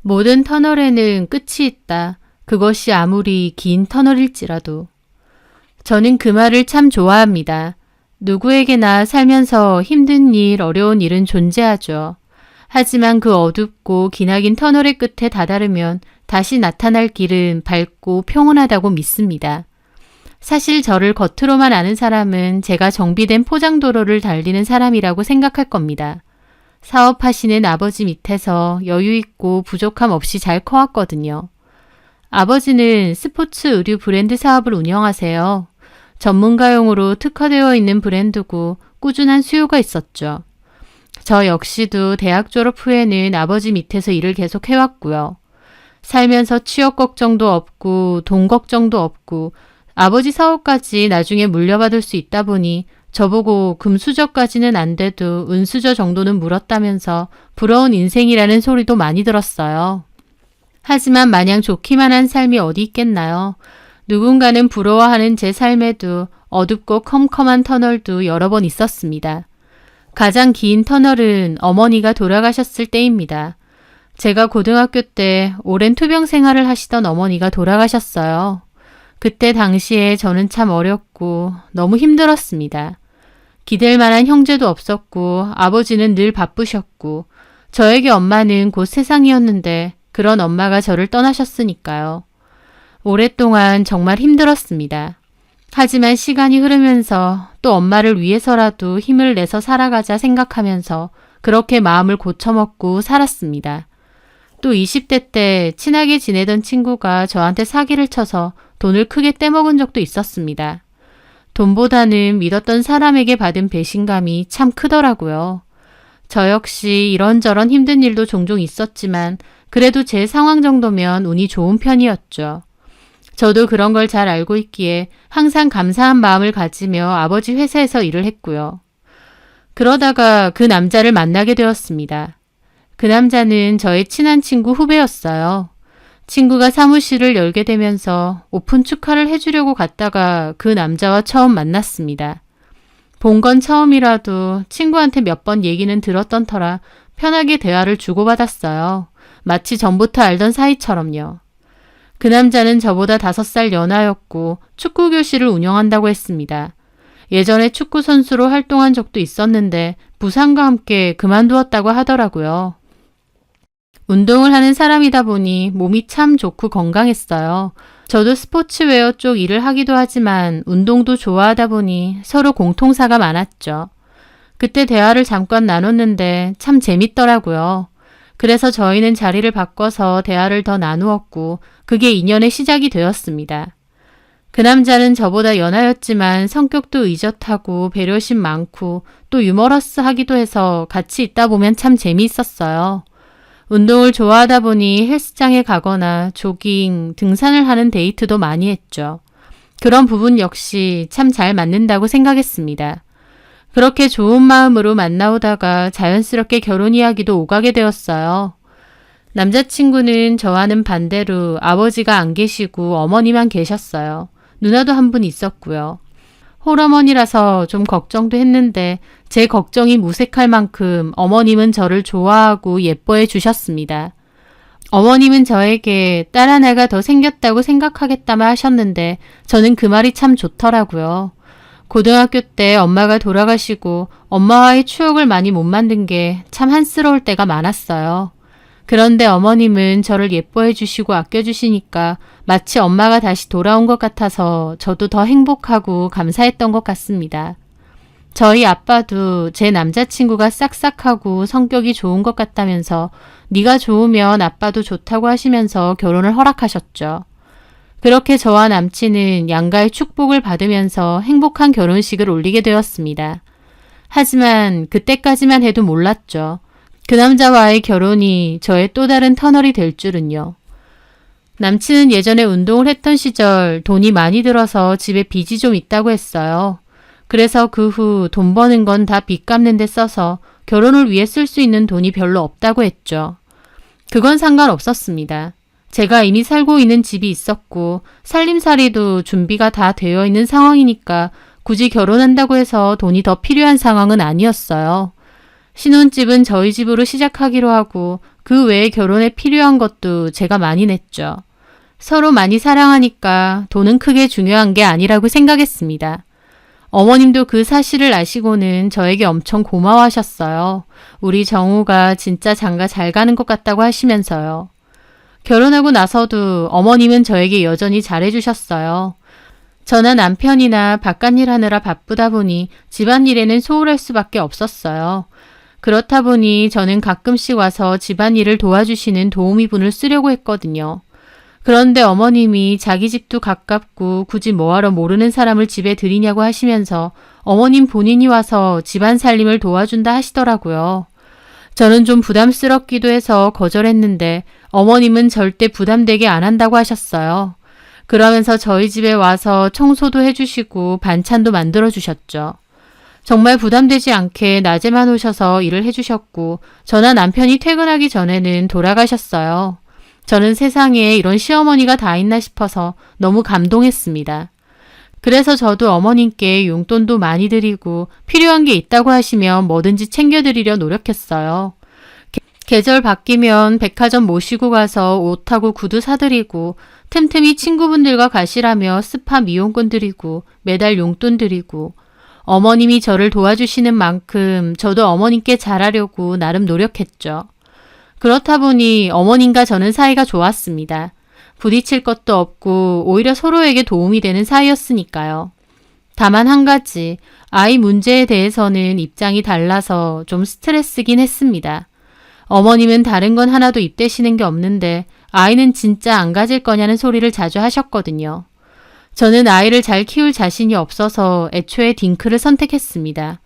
모든 터널에는 끝이 있다. 그것이 아무리 긴 터널일지라도. 저는 그 말을 참 좋아합니다. 누구에게나 살면서 힘든 일, 어려운 일은 존재하죠. 하지만 그 어둡고 기나긴 터널의 끝에 다다르면 다시 나타날 길은 밝고 평온하다고 믿습니다. 사실 저를 겉으로만 아는 사람은 제가 정비된 포장도로를 달리는 사람이라고 생각할 겁니다. 사업하시는 아버지 밑에서 여유있고 부족함 없이 잘 커왔거든요. 아버지는 스포츠 의류 브랜드 사업을 운영하세요. 전문가용으로 특화되어 있는 브랜드고 꾸준한 수요가 있었죠. 저 역시도 대학 졸업 후에는 아버지 밑에서 일을 계속 해왔고요. 살면서 취업 걱정도 없고 돈 걱정도 없고 아버지 사업까지 나중에 물려받을 수 있다 보니 저보고 금수저까지는 안 돼도 은수저 정도는 물었다면서 부러운 인생이라는 소리도 많이 들었어요. 하지만 마냥 좋기만 한 삶이 어디 있겠나요? 누군가는 부러워하는 제 삶에도 어둡고 컴컴한 터널도 여러 번 있었습니다. 가장 긴 터널은 어머니가 돌아가셨을 때입니다. 제가 고등학교 때 오랜 투병 생활을 하시던 어머니가 돌아가셨어요. 그때 당시에 저는 참 어렸고 너무 힘들었습니다. 기댈 만한 형제도 없었고 아버지는 늘 바쁘셨고 저에게 엄마는 곧 세상이었는데 그런 엄마가 저를 떠나셨으니까요. 오랫동안 정말 힘들었습니다. 하지만 시간이 흐르면서 또 엄마를 위해서라도 힘을 내서 살아가자 생각하면서 그렇게 마음을 고쳐먹고 살았습니다. 또 20대 때 친하게 지내던 친구가 저한테 사기를 쳐서 돈을 크게 떼먹은 적도 있었습니다. 돈보다는 믿었던 사람에게 받은 배신감이 참 크더라고요. 저 역시 이런저런 힘든 일도 종종 있었지만 그래도 제 상황 정도면 운이 좋은 편이었죠. 저도 그런 걸 잘 알고 있기에 항상 감사한 마음을 가지며 아버지 회사에서 일을 했고요. 그러다가 그 남자를 만나게 되었습니다. 그 남자는 저의 친한 친구 후배였어요. 친구가 사무실을 열게 되면서 오픈 축하를 해주려고 갔다가 그 남자와 처음 만났습니다. 본 건 처음이라도 친구한테 몇 번 얘기는 들었던 터라 편하게 대화를 주고받았어요. 마치 전부터 알던 사이처럼요. 그 남자는 저보다 5살 연하였고 축구 교실을 운영한다고 했습니다. 예전에 축구 선수로 활동한 적도 있었는데 부상과 함께 그만두었다고 하더라고요. 운동을 하는 사람이다 보니 몸이 참 좋고 건강했어요. 저도 스포츠웨어 쪽 일을 하기도 하지만 운동도 좋아하다 보니 서로 공통사가 많았죠. 그때 대화를 잠깐 나눴는데 참 재밌더라고요. 그래서 저희는 자리를 바꿔서 대화를 더 나누었고 그게 인연의 시작이 되었습니다. 그 남자는 저보다 연하였지만 성격도 의젓하고 배려심 많고 또 유머러스하기도 해서 같이 있다 보면 참 재미있었어요. 운동을 좋아하다 보니 헬스장에 가거나 조깅, 등산을 하는 데이트도 많이 했죠. 그런 부분 역시 참 잘 맞는다고 생각했습니다. 그렇게 좋은 마음으로 만나오다가 자연스럽게 결혼 이야기도 오가게 되었어요. 남자친구는 저와는 반대로 아버지가 안 계시고 어머니만 계셨어요. 누나도 한 분 있었고요. 홀어머니라서 좀 걱정도 했는데 제 걱정이 무색할 만큼 어머님은 저를 좋아하고 예뻐해 주셨습니다. 어머님은 저에게 딸 하나가 더 생겼다고 생각하겠다만 하셨는데 저는 그 말이 참 좋더라고요. 고등학교 때 엄마가 돌아가시고 엄마와의 추억을 많이 못 만든 게 참 한스러울 때가 많았어요. 그런데 어머님은 저를 예뻐해 주시고 아껴주시니까 마치 엄마가 다시 돌아온 것 같아서 저도 더 행복하고 감사했던 것 같습니다. 저희 아빠도 제 남자친구가 싹싹하고 성격이 좋은 것 같다면서 네가 좋으면 아빠도 좋다고 하시면서 결혼을 허락하셨죠. 그렇게 저와 남친은 양가의 축복을 받으면서 행복한 결혼식을 올리게 되었습니다. 하지만 그때까지만 해도 몰랐죠. 그 남자와의 결혼이 저의 또 다른 터널이 될 줄은요. 남친은 예전에 운동을 했던 시절 돈이 많이 들어서 집에 빚이 좀 있다고 했어요. 그래서 그 후 돈 버는 건 다 빚 갚는 데 써서 결혼을 위해 쓸 수 있는 돈이 별로 없다고 했죠. 그건 상관없었습니다. 제가 이미 살고 있는 집이 있었고 살림살이도 준비가 다 되어 있는 상황이니까 굳이 결혼한다고 해서 돈이 더 필요한 상황은 아니었어요. 신혼집은 저희 집으로 시작하기로 하고 그 외에 결혼에 필요한 것도 제가 많이 냈죠. 서로 많이 사랑하니까 돈은 크게 중요한 게 아니라고 생각했습니다. 어머님도 그 사실을 아시고는 저에게 엄청 고마워하셨어요. 우리 정우가 진짜 장가 잘 가는 것 같다고 하시면서요. 결혼하고 나서도 어머님은 저에게 여전히 잘해주셨어요. 저나 남편이나 바깥일 하느라 바쁘다 보니 집안일에는 소홀할 수밖에 없었어요. 그렇다 보니 저는 가끔씩 와서 집안일을 도와주시는 도우미분을 쓰려고 했거든요. 그런데 어머님이 자기 집도 가깝고 굳이 뭐하러 모르는 사람을 집에 들이냐고 하시면서 어머님 본인이 와서 집안 살림을 도와준다 하시더라고요. 저는 좀 부담스럽기도 해서 거절했는데 어머님은 절대 부담되게 안 한다고 하셨어요. 그러면서 저희 집에 와서 청소도 해주시고 반찬도 만들어주셨죠. 정말 부담되지 않게 낮에만 오셔서 일을 해주셨고 저나 남편이 퇴근하기 전에는 돌아가셨어요. 저는 세상에 이런 시어머니가 다 있나 싶어서 너무 감동했습니다. 그래서 저도 어머님께 용돈도 많이 드리고 필요한 게 있다고 하시면 뭐든지 챙겨드리려 노력했어요. 계절 바뀌면 백화점 모시고 가서 옷하고 구두 사드리고 틈틈이 친구분들과 가시라며 스파 미용권 드리고 매달 용돈 드리고 어머님이 저를 도와주시는 만큼 저도 어머님께 잘하려고 나름 노력했죠. 그렇다 보니 어머님과 저는 사이가 좋았습니다. 부딪힐 것도 없고 오히려 서로에게 도움이 되는 사이였으니까요. 다만 한 가지, 아이 문제에 대해서는 입장이 달라서 좀 스트레스긴 했습니다. 어머님은 다른 건 하나도 입대시는 게 없는데 아이는 진짜 안 가질 거냐는 소리를 자주 하셨거든요. 저는 아이를 잘 키울 자신이 없어서 애초에 딩크를 선택했습니다.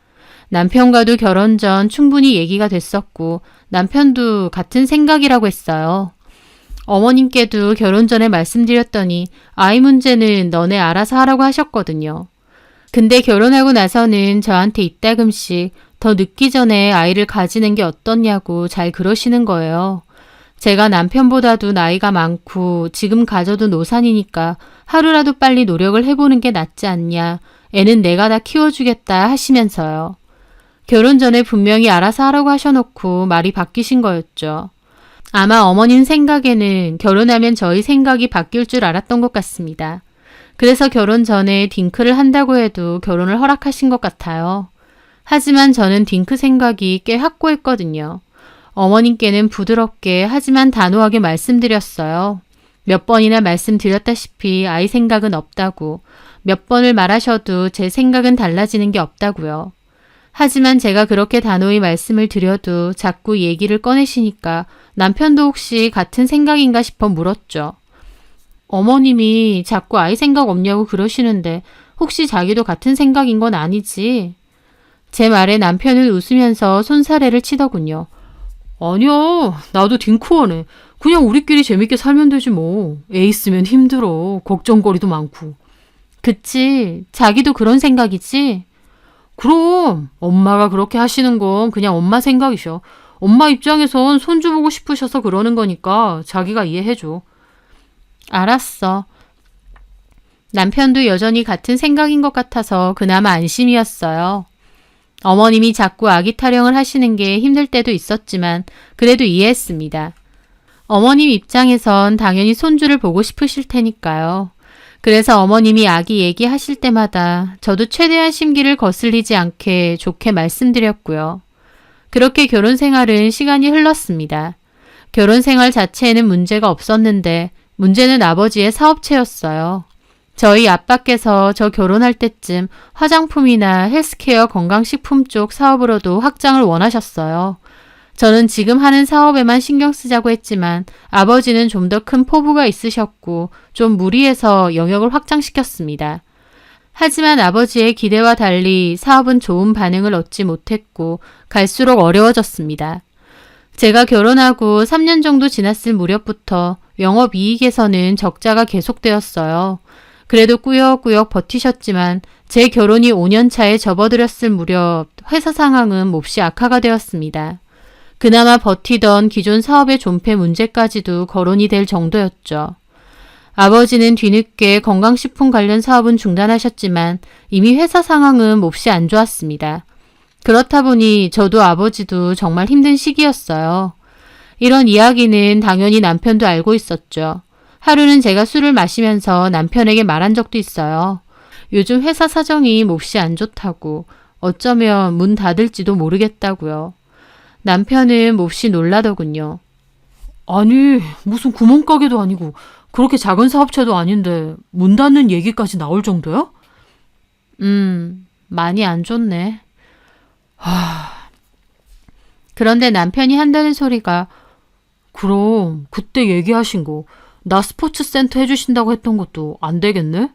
남편과도 결혼 전 충분히 얘기가 됐었고 남편도 같은 생각이라고 했어요. 어머님께도 결혼 전에 말씀드렸더니 아이 문제는 너네 알아서 하라고 하셨거든요. 근데 결혼하고 나서는 저한테 이따금씩 더 늦기 전에 아이를 가지는 게 어떻냐고 잘 그러시는 거예요. 제가 남편보다도 나이가 많고 지금 가져도 노산이니까 하루라도 빨리 노력을 해보는 게 낫지 않냐. 애는 내가 다 키워주겠다 하시면서요. 결혼 전에 분명히 알아서 하라고 하셔놓고 말이 바뀌신 거였죠. 아마 어머님 생각에는 결혼하면 저희 생각이 바뀔 줄 알았던 것 같습니다. 그래서 결혼 전에 딩크를 한다고 해도 결혼을 허락하신 것 같아요. 하지만 저는 딩크 생각이 꽤 확고했거든요. 어머님께는 부드럽게 하지만 단호하게 말씀드렸어요. 몇 번이나 말씀드렸다시피 아이 생각은 없다고, 몇 번을 말하셔도 제 생각은 달라지는 게 없다고요. 하지만 제가 그렇게 단호히 말씀을 드려도 자꾸 얘기를 꺼내시니까 남편도 혹시 같은 생각인가 싶어 물었죠. 어머님이 자꾸 아이 생각 없냐고 그러시는데 혹시 자기도 같은 생각인 건 아니지? 제 말에 남편은 웃으면서 손사래를 치더군요. 아니야, 나도 딩크원해. 그냥 우리끼리 재밌게 살면 되지 뭐. 애 있으면 힘들어. 걱정거리도 많고. 그치, 자기도 그런 생각이지? 그럼 엄마가 그렇게 하시는 건 그냥 엄마 생각이셔. 엄마 입장에선 손주 보고 싶으셔서 그러는 거니까 자기가 이해해줘. 알았어. 남편도 여전히 같은 생각인 것 같아서 그나마 안심이었어요. 어머님이 자꾸 아기 타령을 하시는 게 힘들 때도 있었지만 그래도 이해했습니다. 어머님 입장에선 당연히 손주를 보고 싶으실 테니까요. 그래서 어머님이 아기 얘기하실 때마다 저도 최대한 심기를 거슬리지 않게 좋게 말씀드렸고요. 그렇게 결혼 생활은 시간이 흘렀습니다. 결혼 생활 자체에는 문제가 없었는데 문제는 아버지의 사업체였어요. 저희 아빠께서 저 결혼할 때쯤 화장품이나 헬스케어 건강식품 쪽 사업으로도 확장을 원하셨어요. 저는 지금 하는 사업에만 신경 쓰자고 했지만 아버지는 좀 더 큰 포부가 있으셨고 좀 무리해서 영역을 확장시켰습니다. 하지만 아버지의 기대와 달리 사업은 좋은 반응을 얻지 못했고 갈수록 어려워졌습니다. 제가 결혼하고 3년 정도 지났을 무렵부터 영업이익에서는 적자가 계속되었어요. 그래도 꾸역꾸역 버티셨지만 제 결혼이 5년 차에 접어들었을 무렵 회사 상황은 몹시 악화가 되었습니다. 그나마 버티던 기존 사업의 존폐 문제까지도 거론이 될 정도였죠. 아버지는 뒤늦게 건강식품 관련 사업은 중단하셨지만 이미 회사 상황은 몹시 안 좋았습니다. 그렇다 보니 저도 아버지도 정말 힘든 시기였어요. 이런 이야기는 당연히 남편도 알고 있었죠. 하루는 제가 술을 마시면서 남편에게 말한 적도 있어요. 요즘 회사 사정이 몹시 안 좋다고, 어쩌면 문 닫을지도 모르겠다고요. 남편은 몹시 놀라더군요. 아니, 무슨 구멍가게도 아니고 그렇게 작은 사업체도 아닌데 문 닫는 얘기까지 나올 정도야? 많이 안 좋네. 그런데 남편이 한다는 소리가 그럼 그때 얘기하신 거 나 스포츠 센터 해주신다고 했던 것도 안 되겠네?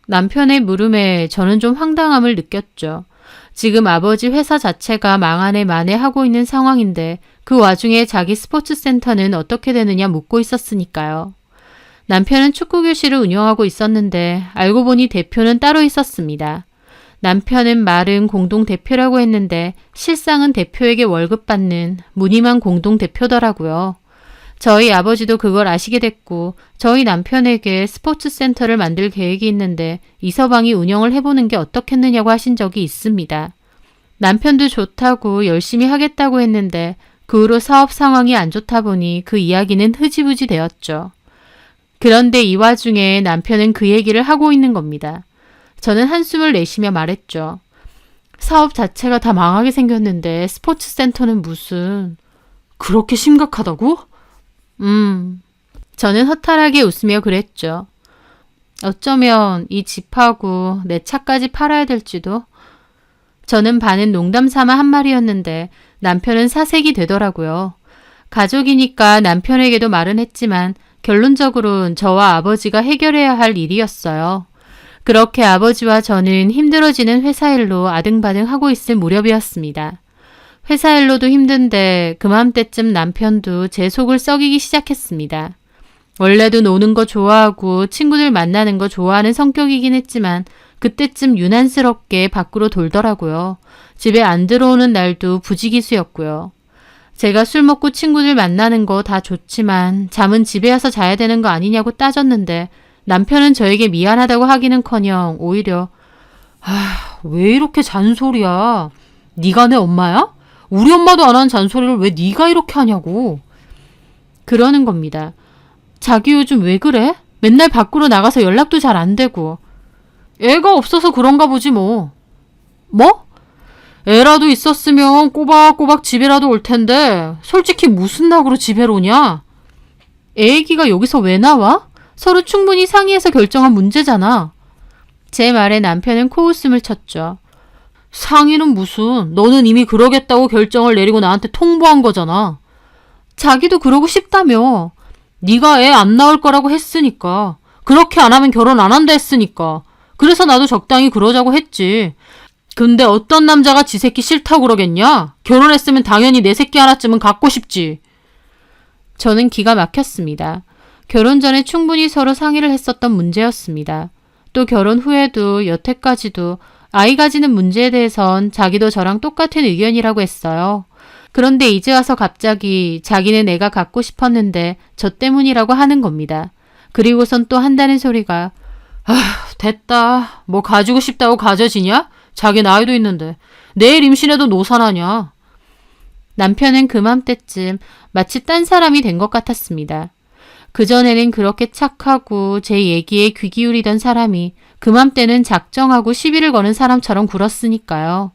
남편의 물음에 저는 좀 황당함을 느꼈죠. 지금 아버지 회사 자체가 망하네 마네 하고 있는 상황인데 그 와중에 자기 스포츠 센터는 어떻게 되느냐 묻고 있었으니까요. 남편은 축구 교실을 운영하고 있었는데 알고 보니 대표는 따로 있었습니다. 남편은 말은 공동대표라고 했는데 실상은 대표에게 월급 받는 무늬만 공동대표더라고요. 저희 아버지도 그걸 아시게 됐고 저희 남편에게 스포츠 센터를 만들 계획이 있는데 이서방이 운영을 해보는 게 어떻겠느냐고 하신 적이 있습니다. 남편도 좋다고 열심히 하겠다고 했는데 그 후로 사업 상황이 안 좋다 보니 그 이야기는 흐지부지 되었죠. 그런데 이 와중에 남편은 그 얘기를 하고 있는 겁니다. 저는 한숨을 내쉬며 말했죠. 사업 자체가 다 망하게 생겼는데 스포츠 센터는 무슨... 그렇게 심각하다고? 저는 허탈하게 웃으며 그랬죠. 어쩌면 이 집하고 내 차까지 팔아야 될지도. 저는 반은 농담 삼아 한 말이었는데 남편은 사색이 되더라고요. 가족이니까 남편에게도 말은 했지만 결론적으로는 저와 아버지가 해결해야 할 일이었어요. 그렇게 아버지와 저는 힘들어지는 회사 일로 아등바등 하고 있을 무렵이었습니다. 회사 일로도 힘든데 그맘때쯤 남편도 제 속을 썩이기 시작했습니다. 원래도 노는 거 좋아하고 친구들 만나는 거 좋아하는 성격이긴 했지만 그때쯤 유난스럽게 밖으로 돌더라고요. 집에 안 들어오는 날도 부지기수였고요. 제가 술 먹고 친구들 만나는 거 다 좋지만 잠은 집에 와서 자야 되는 거 아니냐고 따졌는데 남편은 저에게 미안하다고 하기는커녕 오히려 왜 이렇게 잔소리야? 네가 내 엄마야? 우리 엄마도 안 하는 잔소리를 왜 네가 이렇게 하냐고. 그러는 겁니다. 자기 요즘 왜 그래? 맨날 밖으로 나가서 연락도 잘 안 되고. 애가 없어서 그런가 보지 뭐. 뭐? 애라도 있었으면 꼬박꼬박 집에라도 올 텐데 솔직히 무슨 낙으로 집에로 오냐? 애 얘기가 여기서 왜 나와? 서로 충분히 상의해서 결정한 문제잖아. 제 말에 남편은 코웃음을 쳤죠. 상의는 무슨, 너는 이미 그러겠다고 결정을 내리고 나한테 통보한 거잖아. 자기도 그러고 싶다며. 네가 애 안 낳을 거라고 했으니까. 그렇게 안 하면 결혼 안 한다 했으니까. 그래서 나도 적당히 그러자고 했지. 근데 어떤 남자가 지 새끼 싫다고 그러겠냐? 결혼했으면 당연히 내 새끼 하나쯤은 갖고 싶지. 저는 기가 막혔습니다. 결혼 전에 충분히 서로 상의를 했었던 문제였습니다. 또 결혼 후에도 여태까지도 아이 가지는 문제에 대해선 자기도 저랑 똑같은 의견이라고 했어요. 그런데 이제 와서 갑자기 자기는 애가 갖고 싶었는데 저 때문이라고 하는 겁니다. 그리고선 또 한다는 소리가 됐다. 뭐 가지고 싶다고 가져지냐? 자기 나이도 있는데. 내일 임신해도 노산하냐? 남편은 그맘때쯤 마치 딴 사람이 된 것 같았습니다. 그전에는 그렇게 착하고 제 얘기에 귀 기울이던 사람이 그맘때는 작정하고 시비를 거는 사람처럼 굴었으니까요.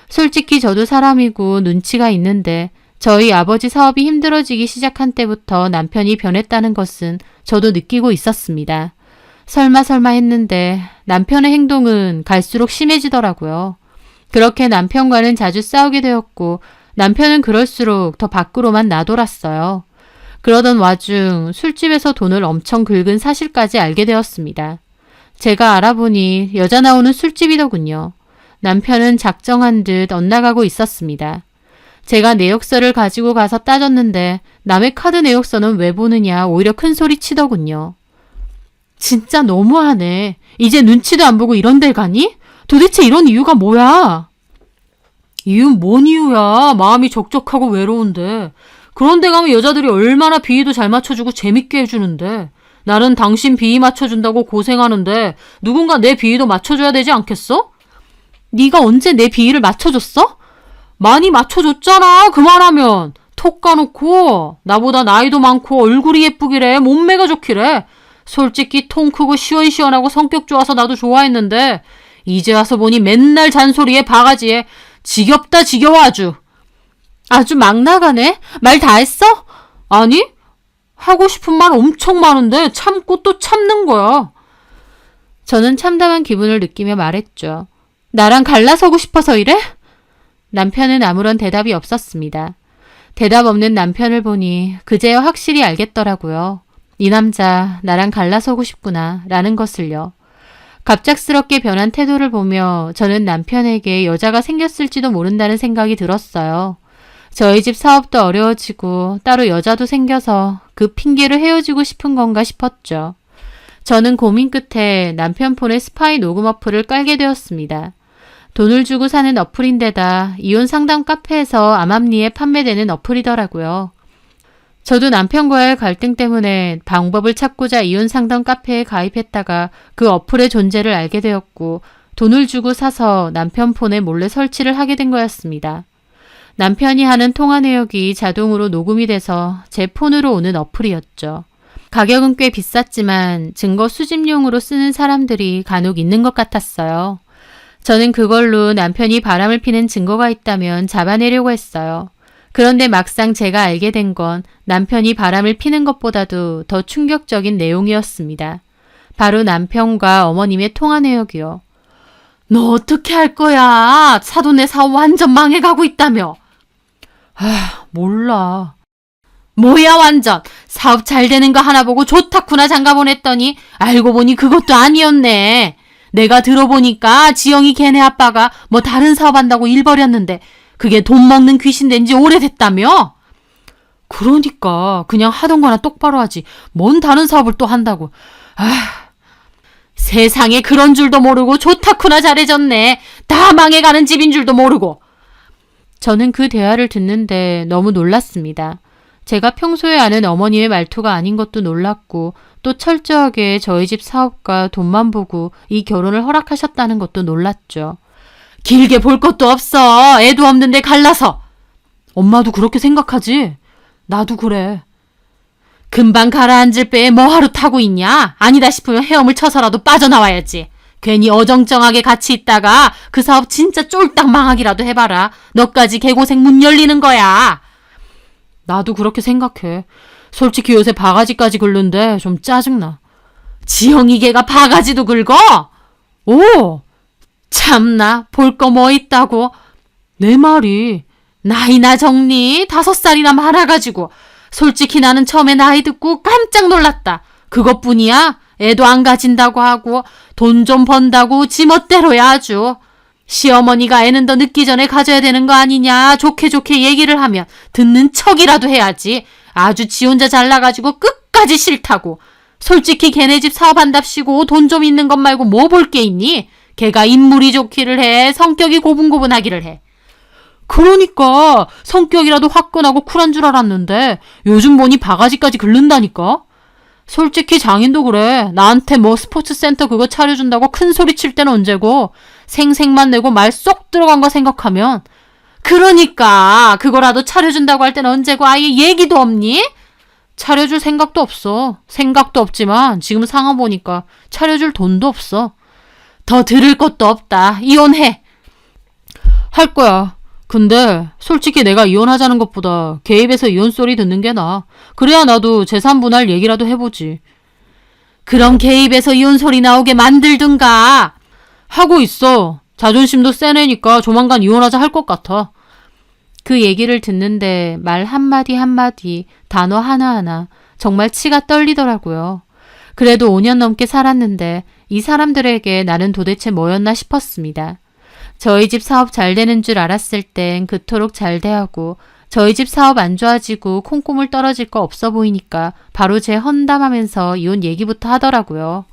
솔직히 저도 사람이고 눈치가 있는데 저희 아버지 사업이 힘들어지기 시작한 때부터 남편이 변했다는 것은 저도 느끼고 있었습니다. 설마 했는데 남편의 행동은 갈수록 심해지더라고요. 그렇게 남편과는 자주 싸우게 되었고 남편은 그럴수록 더 밖으로만 나돌았어요. 그러던 와중 술집에서 돈을 엄청 긁은 사실까지 알게 되었습니다. 제가 알아보니 여자 나오는 술집이더군요. 남편은 작정한 듯 엇나가고 있었습니다. 제가 내역서를 가지고 가서 따졌는데 남의 카드 내역서는 왜 보느냐 오히려 큰 소리 치더군요. 진짜 너무하네. 이제 눈치도 안 보고 이런 데 가니? 도대체 이런 이유가 뭐야? 이유는 뭔 이유야? 마음이 적적하고 외로운데. 그런 데 가면 여자들이 얼마나 비위도 잘 맞춰주고 재밌게 해주는데. 나는 당신 비위 맞춰준다고 고생하는데 누군가 내 비위도 맞춰줘야 되지 않겠어? 네가 언제 내 비위를 맞춰줬어? 많이 맞춰줬잖아. 그만하면. 톡 까놓고 나보다 나이도 많고 얼굴이 예쁘기래 몸매가 좋기래. 솔직히 통 크고 시원시원하고 성격 좋아서 나도 좋아했는데 이제 와서 보니 맨날 잔소리에 바가지에 지겹다 지겨워 아주. 아주 막 나가네? 말 다 했어? 아니? 하고 싶은 말 엄청 많은데 참고 또 참는 거야. 저는 참담한 기분을 느끼며 말했죠. 나랑 갈라서고 싶어서 이래? 남편은 아무런 대답이 없었습니다. 대답 없는 남편을 보니 그제야 확실히 알겠더라고요. 이 남자 나랑 갈라서고 싶구나 라는 것을요. 갑작스럽게 변한 태도를 보며 저는 남편에게 여자가 생겼을지도 모른다는 생각이 들었어요. 저희 집 사업도 어려워지고 따로 여자도 생겨서 그 핑계로 헤어지고 싶은 건가 싶었죠. 저는 고민 끝에 남편 폰에 스파이 녹음 어플을 깔게 되었습니다. 돈을 주고 사는 어플인데다 이혼 상담 카페에서 암암리에 판매되는 어플이더라고요. 저도 남편과의 갈등 때문에 방법을 찾고자 이혼 상담 카페에 가입했다가 그 어플의 존재를 알게 되었고 돈을 주고 사서 남편 폰에 몰래 설치를 하게 된 거였습니다. 남편이 하는 통화 내역이 자동으로 녹음이 돼서 제 폰으로 오는 어플이었죠. 가격은 꽤 비쌌지만 증거 수집용으로 쓰는 사람들이 간혹 있는 것 같았어요. 저는 그걸로 남편이 바람을 피는 증거가 있다면 잡아내려고 했어요. 그런데 막상 제가 알게 된 건 남편이 바람을 피는 것보다도 더 충격적인 내용이었습니다. 바로 남편과 어머님의 통화 내역이요. 너 어떻게 할 거야? 사돈네 사업 완전 망해가고 있다며. 몰라. 뭐야 완전. 사업 잘 되는 거 하나 보고 좋다구나 장가 보냈더니 알고 보니 그것도 아니었네. 내가 들어보니까 지영이 걔네 아빠가 뭐 다른 사업한다고 일 벌였는데 그게 돈 먹는 귀신 된 지 오래됐다며? 그러니까 그냥 하던 거나 똑바로 하지. 뭔 다른 사업을 또 한다고. 세상에 그런 줄도 모르고 좋다구나 잘해졌네. 다 망해가는 집인 줄도 모르고. 저는 그 대화를 듣는데 너무 놀랐습니다. 제가 평소에 아는 어머님의 말투가 아닌 것도 놀랐고 또 철저하게 저희 집 사업과 돈만 보고 이 결혼을 허락하셨다는 것도 놀랐죠. 길게 볼 것도 없어. 애도 없는데 갈라서. 엄마도 그렇게 생각하지? 나도 그래. 금방 가라앉을 배에 뭐하러 타고 있냐? 아니다 싶으면 헤엄을 쳐서라도 빠져나와야지. 괜히 어정쩡하게 같이 있다가 그 사업 진짜 쫄딱 망하기라도 해봐라. 너까지 개고생 문 열리는 거야. 나도 그렇게 생각해. 솔직히 요새 바가지까지 긁는데 좀 짜증나. 지영이 걔가 바가지도 긁어? 오! 참나, 볼 거 뭐 있다고. 내 말이 나이나 정리 5살이나 많아가지고 솔직히 나는 처음에 나이 듣고 깜짝 놀랐다. 그것뿐이야? 애도 안 가진다고 하고 돈 좀 번다고 지멋대로야 아주. 시어머니가 애는 더 늦기 전에 가져야 되는 거 아니냐 좋게 좋게 얘기를 하면 듣는 척이라도 해야지. 아주 지 혼자 잘나가지고 끝까지 싫다고. 솔직히 걔네 집 사업한답시고 돈 좀 있는 것 말고 뭐 볼 게 있니? 걔가 인물이 좋기를 해. 성격이 고분고분하기를 해. 그러니까 성격이라도 화끈하고 쿨한 줄 알았는데 요즘 보니 바가지까지 긁는다니까. 솔직히 장인도 그래. 나한테 뭐 스포츠센터 그거 차려준다고 큰 소리 칠 때는 언제고 생색만 내고 말 쏙 들어간 거 생각하면. 그러니까 그거라도 차려준다고 할 때는 언제고 아예 얘기도 없니? 차려줄 생각도 없어. 생각도 없지만 지금 상황 보니까 차려줄 돈도 없어. 더 들을 것도 없다. 이혼해. 할 거야. 근데 솔직히 내가 이혼하자는 것보다 개입해서 이혼 소리 듣는 게 나아. 그래야 나도 재산 분할 얘기라도 해보지. 그럼 개입해서 이혼 소리 나오게 만들든가. 하고 있어. 자존심도 세네니까 조만간 이혼하자 할 것 같아. 그 얘기를 듣는데 말 한마디 한마디, 단어 하나하나 정말 치가 떨리더라고요. 그래도 5년 넘게 살았는데 이 사람들에게 나는 도대체 뭐였나 싶었습니다. 저희 집 사업 잘 되는 줄 알았을 땐 그토록 잘 돼하고 저희 집 사업 안 좋아지고 콩고물 떨어질 거 없어 보이니까 바로 제 헌담하면서 이혼 얘기부터 하더라고요.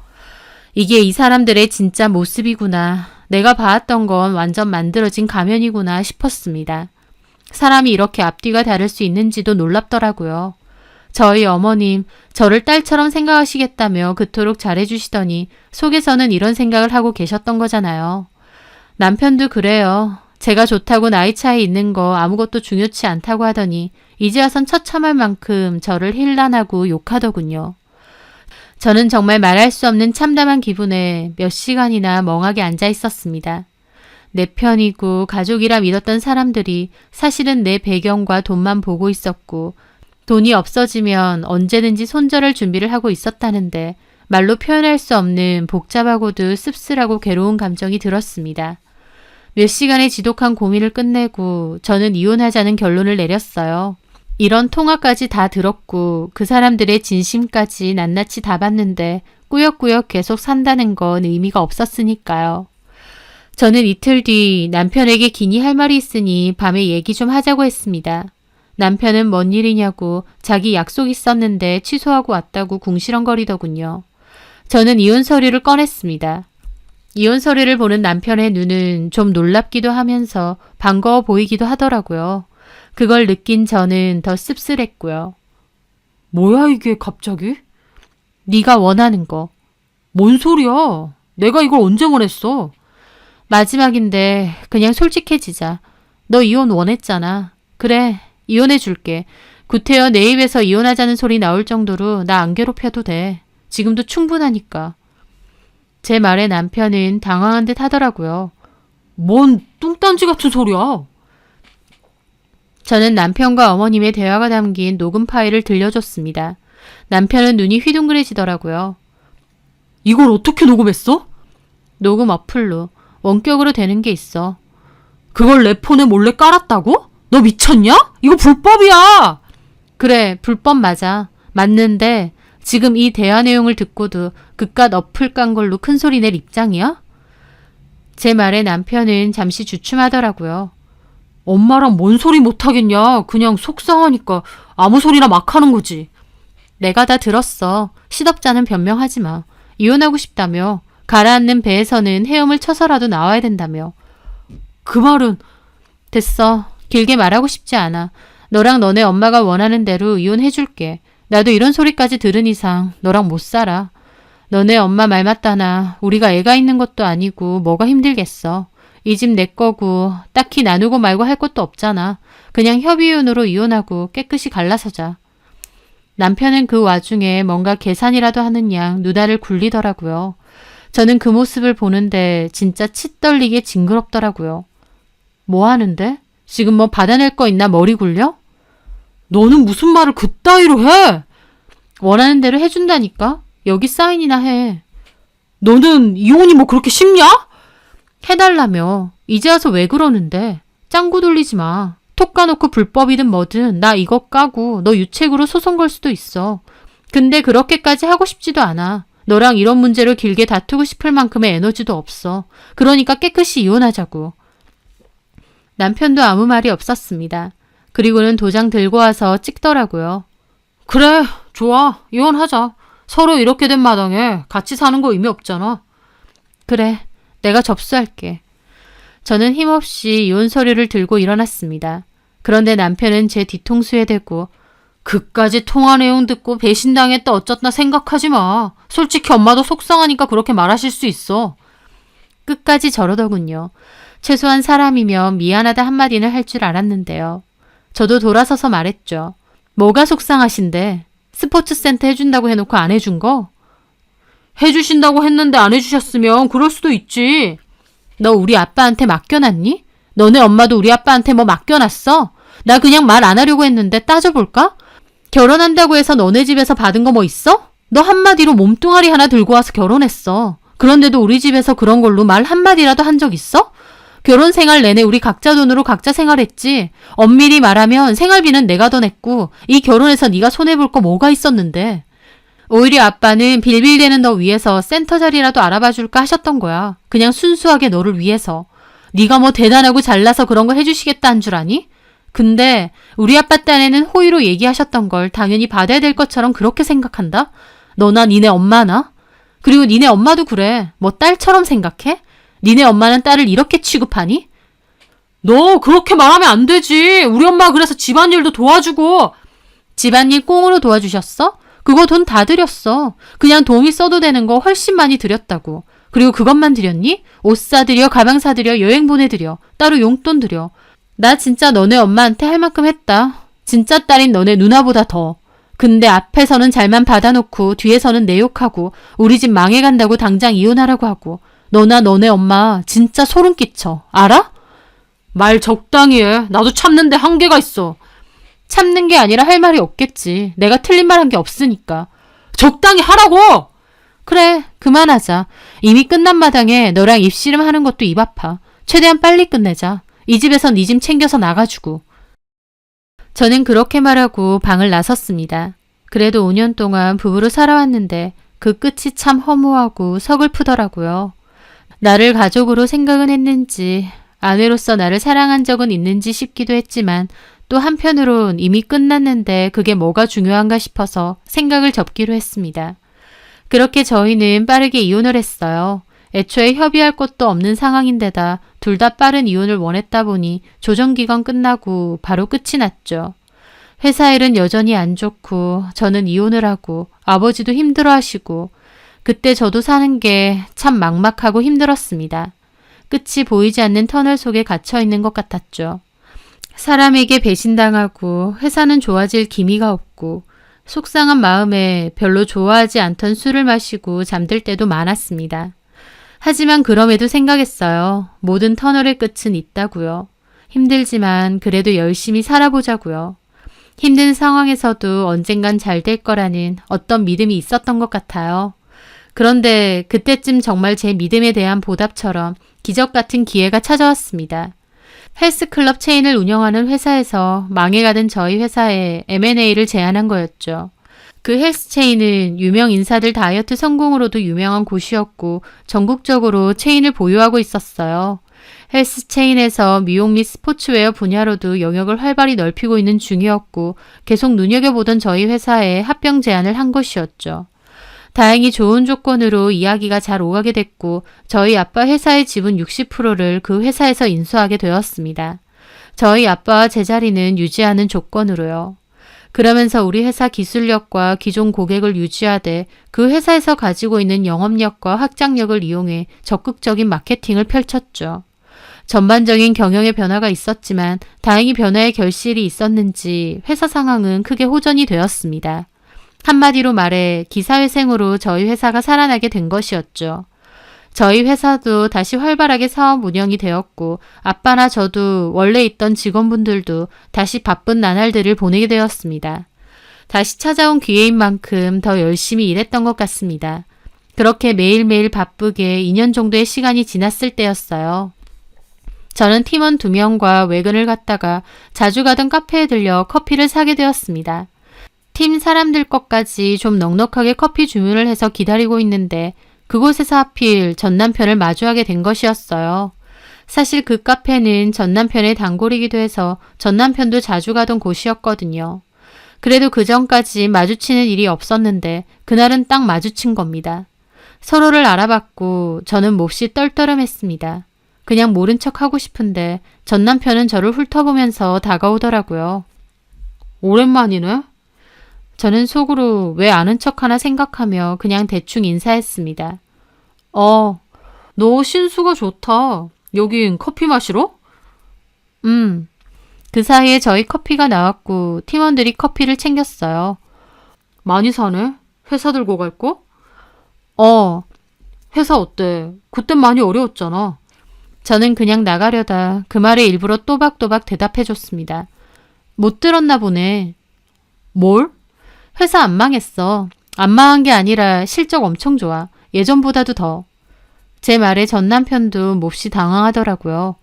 이게 이 사람들의 진짜 모습이구나. 내가 봐왔던 건 완전 만들어진 가면이구나 싶었습니다. 사람이 이렇게 앞뒤가 다를 수 있는지도 놀랍더라고요. 저희 어머님, 저를 딸처럼 생각하시겠다며 그토록 잘해주시더니 속에서는 이런 생각을 하고 계셨던 거잖아요. 남편도 그래요. 제가 좋다고 나이 차이 있는 거 아무것도 중요치 않다고 하더니 이제 와선 처참할 만큼 저를 힐난하고 욕하더군요. 저는 정말 말할 수 없는 참담한 기분에 몇 시간이나 멍하게 앉아 있었습니다. 내 편이고 가족이라 믿었던 사람들이 사실은 내 배경과 돈만 보고 있었고 돈이 없어지면 언제든지 손절할 준비를 하고 있었다는데 말로 표현할 수 없는 복잡하고도 씁쓸하고 괴로운 감정이 들었습니다. 몇 시간의 지독한 고민을 끝내고 저는 이혼하자는 결론을 내렸어요. 이런 통화까지 다 들었고 그 사람들의 진심까지 낱낱이 다 봤는데 꾸역꾸역 계속 산다는 건 의미가 없었으니까요. 저는 이틀 뒤 남편에게 긴히 할 말이 있으니 밤에 얘기 좀 하자고 했습니다. 남편은 뭔 일이냐고 자기 약속 있었는데 취소하고 왔다고 궁시렁거리더군요. 저는 이혼 서류를 꺼냈습니다. 이혼 서류를 보는 남편의 눈은 좀 놀랍기도 하면서 반가워 보이기도 하더라고요. 그걸 느낀 저는 더 씁쓸했고요. 뭐야 이게 갑자기? 네가 원하는 거. 뭔 소리야? 내가 이걸 언제 원했어? 마지막인데 그냥 솔직해지자. 너 이혼 원했잖아. 그래, 이혼해 줄게. 구태여 내 입에서 이혼하자는 소리 나올 정도로 나 안 괴롭혀도 돼. 지금도 충분하니까. 제 말에 남편은 당황한 듯 하더라고요. 뭔 뚱딴지 같은 소리야? 저는 남편과 어머님의 대화가 담긴 녹음 파일을 들려줬습니다. 남편은 눈이 휘둥그레지더라고요. 이걸 어떻게 녹음했어? 녹음 어플로. 원격으로 되는 게 있어. 그걸 내 폰에 몰래 깔았다고? 너 미쳤냐? 이거 불법이야! 그래, 불법 맞아. 맞는데 지금 이 대화 내용을 듣고도 그깟 어플 깐 걸로 큰 소리 낼 입장이야? 제 말에 남편은 잠시 주춤하더라고요. 엄마랑 뭔 소리 못하겠냐? 그냥 속상하니까 아무 소리나 막 하는 거지. 내가 다 들었어. 시덥잖은 변명하지 마. 이혼하고 싶다며. 가라앉는 배에서는 헤엄을 쳐서라도 나와야 된다며. 그 말은 됐어. 길게 말하고 싶지 않아. 너랑 너네 엄마가 원하는 대로 이혼해줄게. 나도 이런 소리까지 들은 이상 너랑 못 살아. 너네 엄마 말 맞다나 우리가 애가 있는 것도 아니고 뭐가 힘들겠어. 이 집 내 거고 딱히 나누고 말고 할 것도 없잖아. 그냥 협의혼으로 이혼하고 깨끗이 갈라서자. 남편은 그 와중에 뭔가 계산이라도 하는 양 누나를 굴리더라고요. 저는 그 모습을 보는데 진짜 치 떨리게 징그럽더라고요. 뭐 하는데? 지금 뭐 받아낼 거 있나 머리 굴려? 너는 무슨 말을 그따위로 해? 원하는 대로 해준다니까? 여기 사인이나 해. 너는 이혼이 뭐 그렇게 쉽냐? 해달라며. 이제 와서 왜 그러는데? 짱구 돌리지 마. 톡 까놓고 불법이든 뭐든 나 이거 까고 너 유책으로 소송 걸 수도 있어. 근데 그렇게까지 하고 싶지도 않아. 너랑 이런 문제로 길게 다투고 싶을 만큼의 에너지도 없어. 그러니까 깨끗이 이혼하자고. 남편도 아무 말이 없었습니다. 그리고는 도장 들고 와서 찍더라고요. 그래, 좋아. 이혼하자. 서로 이렇게 된 마당에 같이 사는 거 의미 없잖아. 그래, 내가 접수할게. 저는 힘없이 이혼 서류를 들고 일어났습니다. 그런데 남편은 제 뒤통수에 대고 그까지 통화 내용 듣고 배신당했다 어쩌다 생각하지 마. 솔직히 엄마도 속상하니까 그렇게 말하실 수 있어. 끝까지 저러더군요. 최소한 사람이면 미안하다 한마디는 할 줄 알았는데요. 저도 돌아서서 말했죠. 뭐가 속상하신데? 스포츠센터 해준다고 해놓고 안 해준 거? 해주신다고 했는데 안 해주셨으면 그럴 수도 있지. 너 우리 아빠한테 맡겨놨니? 너네 엄마도 우리 아빠한테 뭐 맡겨놨어? 나 그냥 말 안 하려고 했는데 따져볼까? 결혼한다고 해서 너네 집에서 받은 거 뭐 있어? 너 한마디로 몸뚱아리 하나 들고 와서 결혼했어. 그런데도 우리 집에서 그런 걸로 말 한마디라도 한 적 있어? 결혼 생활 내내 우리 각자 돈으로 각자 생활했지. 엄밀히 말하면 생활비는 내가 더 냈고 이 결혼에서 네가 손해볼 거 뭐가 있었는데. 오히려 아빠는 빌빌대는 너 위해서 센터 자리라도 알아봐 줄까 하셨던 거야. 그냥 순수하게 너를 위해서. 네가 뭐 대단하고 잘나서 그런 거 해주시겠다 한 줄 아니? 근데 우리 아빠 딴에는 호의로 얘기하셨던 걸 당연히 받아야 될 것처럼 그렇게 생각한다? 너나 니네 엄마나? 그리고 니네 엄마도 그래. 뭐 딸처럼 생각해? 니네 엄마는 딸을 이렇게 취급하니? 너 그렇게 말하면 안 되지. 우리 엄마 그래서 집안일도 도와주고. 집안일 꽁으로 도와주셨어? 그거 돈 다 드렸어. 그냥 동이 써도 되는 거 훨씬 많이 드렸다고. 그리고 그것만 드렸니? 옷 사드려, 가방 사드려, 여행 보내드려, 따로 용돈 드려. 나 진짜 너네 엄마한테 할 만큼 했다. 진짜 딸인 너네 누나보다 더. 근데 앞에서는 잘만 받아놓고 뒤에서는 내 욕하고 우리 집 망해간다고 당장 이혼하라고 하고 너나 너네 엄마 진짜 소름 끼쳐. 알아? 말 적당히 해. 나도 참는데 한계가 있어. 참는 게 아니라 할 말이 없겠지. 내가 틀린 말 한 게 없으니까. 적당히 하라고! 그래, 그만하자. 이미 끝난 마당에 너랑 입씨름 하는 것도 입 아파. 최대한 빨리 끝내자. 이 집에서 네 짐 챙겨서 나가주고. 저는 그렇게 말하고 방을 나섰습니다. 그래도 5년 동안 부부로 살아왔는데 그 끝이 참 허무하고 서글프더라고요. 나를 가족으로 생각은 했는지 아내로서 나를 사랑한 적은 있는지 싶기도 했지만 또 한편으론 이미 끝났는데 그게 뭐가 중요한가 싶어서 생각을 접기로 했습니다. 그렇게 저희는 빠르게 이혼을 했어요. 애초에 협의할 것도 없는 상황인데다 둘 다 빠른 이혼을 원했다 보니 조정기간 끝나고 바로 끝이 났죠. 회사 일은 여전히 안 좋고 저는 이혼을 하고 아버지도 힘들어하시고 그때 저도 사는 게 참 막막하고 힘들었습니다. 끝이 보이지 않는 터널 속에 갇혀 있는 것 같았죠. 사람에게 배신당하고 회사는 좋아질 기미가 없고 속상한 마음에 별로 좋아하지 않던 술을 마시고 잠들 때도 많았습니다. 하지만 그럼에도 생각했어요. 모든 터널의 끝은 있다고요. 힘들지만 그래도 열심히 살아보자고요. 힘든 상황에서도 언젠간 잘 될 거라는 어떤 믿음이 있었던 것 같아요. 그런데 그때쯤 정말 제 믿음에 대한 보답처럼 기적 같은 기회가 찾아왔습니다. 헬스클럽 체인을 운영하는 회사에서 망해가던 저희 회사에 M&A를 제안한 거였죠. 그 헬스 체인은 유명 인사들 다이어트 성공으로도 유명한 곳이었고 전국적으로 체인을 보유하고 있었어요. 헬스 체인에서 미용 및 스포츠웨어 분야로도 영역을 활발히 넓히고 있는 중이었고 계속 눈여겨보던 저희 회사에 합병 제안을 한 것이었죠. 다행히 좋은 조건으로 이야기가 잘 오가게 됐고 저희 아빠 회사의 지분 60%를 그 회사에서 인수하게 되었습니다. 저희 아빠와 제 자리는 유지하는 조건으로요. 그러면서 우리 회사 기술력과 기존 고객을 유지하되 그 회사에서 가지고 있는 영업력과 확장력을 이용해 적극적인 마케팅을 펼쳤죠. 전반적인 경영의 변화가 있었지만 다행히 변화의 결실이 있었는지 회사 상황은 크게 호전이 되었습니다. 한마디로 말해 기사회생으로 저희 회사가 살아나게 된 것이었죠. 저희 회사도 다시 활발하게 사업 운영이 되었고 아빠나 저도 원래 있던 직원분들도 다시 바쁜 나날들을 보내게 되었습니다. 다시 찾아온 기회인 만큼 더 열심히 일했던 것 같습니다. 그렇게 매일매일 바쁘게 2년 정도의 시간이 지났을 때였어요. 저는 팀원 2명과 외근을 갔다가 자주 가던 카페에 들려 커피를 사게 되었습니다. 팀 사람들 것까지 좀 넉넉하게 커피 주문을 해서 기다리고 있는데 그곳에서 하필 전 남편을 마주하게 된 것이었어요. 사실 그 카페는 전 남편의 단골이기도 해서 전 남편도 자주 가던 곳이었거든요. 그래도 그 전까지 마주치는 일이 없었는데 그날은 딱 마주친 겁니다. 서로를 알아봤고 저는 몹시 떨떠름했습니다. 그냥 모른 척 하고 싶은데 전 남편은 저를 훑어보면서 다가오더라고요. 오랜만이네? 저는 속으로 왜 아는 척 하나 생각하며 그냥 대충 인사했습니다. 너 신수가 좋다. 여긴 커피 마시러? 그 사이에 저희 커피가 나왔고 팀원들이 커피를 챙겼어요. 많이 사네? 회사 들고 갈 거? 회사 어때? 그땐 많이 어려웠잖아. 저는 그냥 나가려다 그 말에 일부러 또박또박 대답해줬습니다. 못 들었나 보네. 뭘? 회사 안 망했어. 안 망한 게 아니라 실적 엄청 좋아. 예전보다도 더. 제 말에 전 남편도 몹시 당황하더라고요.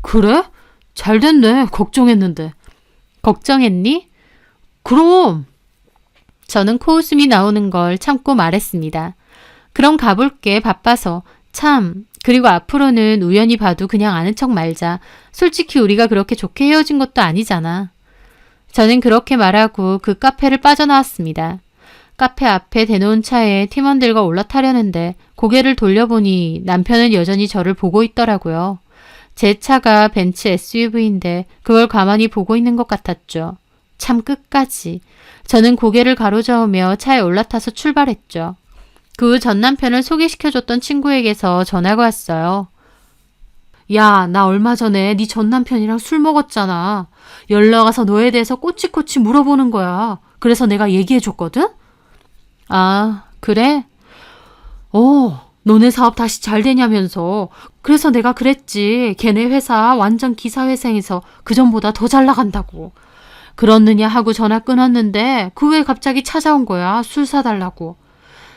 그래? 잘 됐네. 걱정했는데. 걱정했니? 그럼. 저는 코웃음이 나오는 걸 참고 말했습니다. 그럼 가볼게. 바빠서. 참. 그리고 앞으로는 우연히 봐도 그냥 아는 척 말자. 솔직히 우리가 그렇게 좋게 헤어진 것도 아니잖아. 저는 그렇게 말하고 그 카페를 빠져나왔습니다. 카페 앞에 대놓은 차에 팀원들과 올라타려는데 고개를 돌려보니 남편은 여전히 저를 보고 있더라고요. 제 차가 벤츠 SUV인데 그걸 가만히 보고 있는 것 같았죠. 참 끝까지. 저는 고개를 가로저으며 차에 올라타서 출발했죠. 그 후 전 남편을 소개시켜줬던 친구에게서 전화가 왔어요. 야, 나 얼마 전에 네 전 남편이랑 술 먹었잖아. 연락 와서 너에 대해서 꼬치꼬치 물어보는 거야. 그래서 내가 얘기해줬거든? 아, 그래? 너네 사업 다시 잘 되냐면서. 그래서 내가 그랬지. 걔네 회사 완전 기사회생해서 그전보다 더 잘 나간다고. 그렇느냐 하고 전화 끊었는데 그 후에 갑자기 찾아온 거야. 술 사달라고.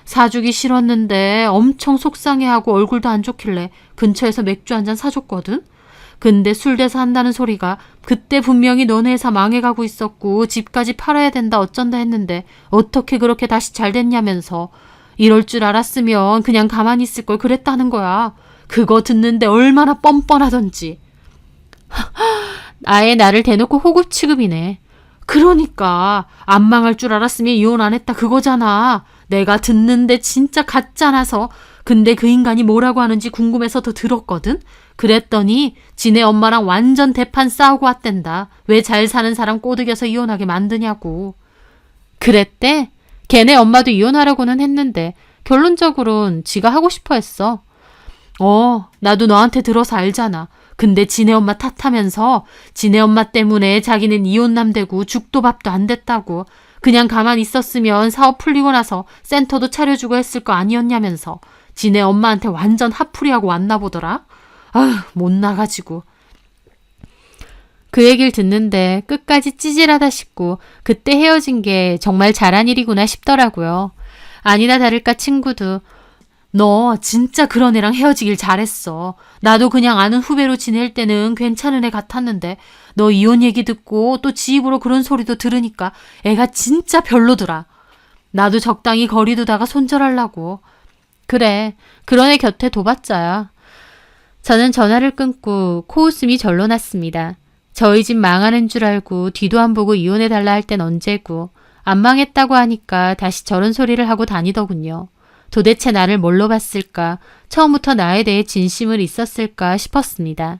사주기 싫었는데 엄청 속상해하고 얼굴도 안 좋길래 근처에서 맥주 한 잔 사줬거든? 근데 술 대사 한다는 소리가 그때 분명히 너네 회사 망해가고 있었고 집까지 팔아야 된다 어쩐다 했는데 어떻게 그렇게 다시 잘 됐냐면서 이럴 줄 알았으면 그냥 가만히 있을 걸 그랬다는 거야. 그거 듣는데 얼마나 뻔뻔하던지. 아예 나를 대놓고 호구 취급이네. 그러니까 안 망할 줄 알았으면 이혼 안 했다 그거잖아. 내가 듣는데 진짜 가짜나서. 근데 그 인간이 뭐라고 하는지 궁금해서 더 들었거든. 그랬더니 지네 엄마랑 완전 대판 싸우고 왔댄다. 왜 잘 사는 사람 꼬드겨서 이혼하게 만드냐고. 그랬대? 걔네 엄마도 이혼하려고는 했는데 결론적으론 지가 하고 싶어 했어. 나도 너한테 들어서 알잖아. 근데 지네 엄마 탓하면서 지네 엄마 때문에 자기는 이혼남 되고 죽도 밥도 안 됐다고. 그냥 가만히 있었으면 사업 풀리고 나서 센터도 차려주고 했을 거 아니었냐면서. 지네 엄마한테 완전 핫풀이하고 왔나 보더라. 아휴, 못 나가지고. 그 얘기를 듣는데 끝까지 찌질하다 싶고 그때 헤어진 게 정말 잘한 일이구나 싶더라고요. 아니나 다를까 친구도 너 진짜 그런 애랑 헤어지길 잘했어. 나도 그냥 아는 후배로 지낼 때는 괜찮은 애 같았는데 너 이혼 얘기 듣고 또 지 입으로 그런 소리도 들으니까 애가 진짜 별로더라. 나도 적당히 거리 두다가 손절하려고. 그래, 그런 애 곁에 둬봤자야. 저는 전화를 끊고 코웃음이 절로 났습니다. 저희 집 망하는 줄 알고 뒤도 안 보고 이혼해달라 할 땐 언제고 안 망했다고 하니까 다시 저런 소리를 하고 다니더군요. 도대체 나를 뭘로 봤을까? 처음부터 나에 대해 진심을 있었을까 싶었습니다.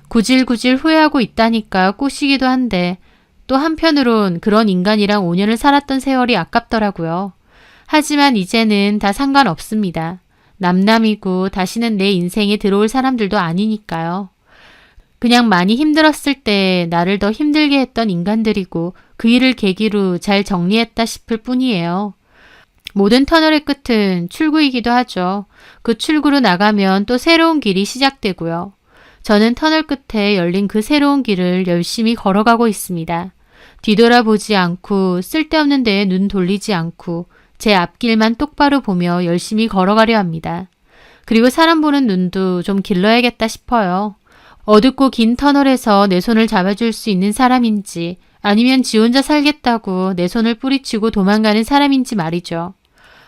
구질구질 후회하고 있다니까 꼬시기도 한데 또 한편으론 그런 인간이랑 5년을 살았던 세월이 아깝더라고요. 하지만 이제는 다 상관없습니다. 남남이고 다시는 내 인생에 들어올 사람들도 아니니까요. 그냥 많이 힘들었을 때 나를 더 힘들게 했던 인간들이고 그 일을 계기로 잘 정리했다 싶을 뿐이에요. 모든 터널의 끝은 출구이기도 하죠. 그 출구로 나가면 또 새로운 길이 시작되고요. 저는 터널 끝에 열린 그 새로운 길을 열심히 걸어가고 있습니다. 뒤돌아보지 않고 쓸데없는 데에 눈 돌리지 않고 제 앞길만 똑바로 보며 열심히 걸어가려 합니다. 그리고 사람 보는 눈도 좀 길러야겠다 싶어요. 어둡고 긴 터널에서 내 손을 잡아줄 수 있는 사람인지 아니면 지 혼자 살겠다고 내 손을 뿌리치고 도망가는 사람인지 말이죠.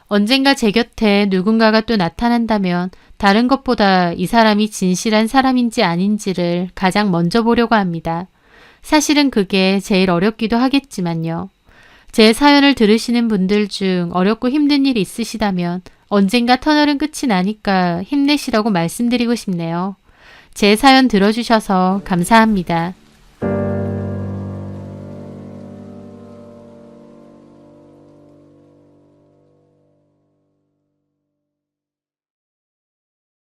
언젠가 제 곁에 누군가가 또 나타난다면 다른 것보다 이 사람이 진실한 사람인지 아닌지를 가장 먼저 보려고 합니다. 사실은 그게 제일 어렵기도 하겠지만요. 제 사연을 들으시는 분들 중 어렵고 힘든 일이 있으시다면 언젠가 터널은 끝이 나니까 힘내시라고 말씀드리고 싶네요. 제 사연 들어주셔서 감사합니다.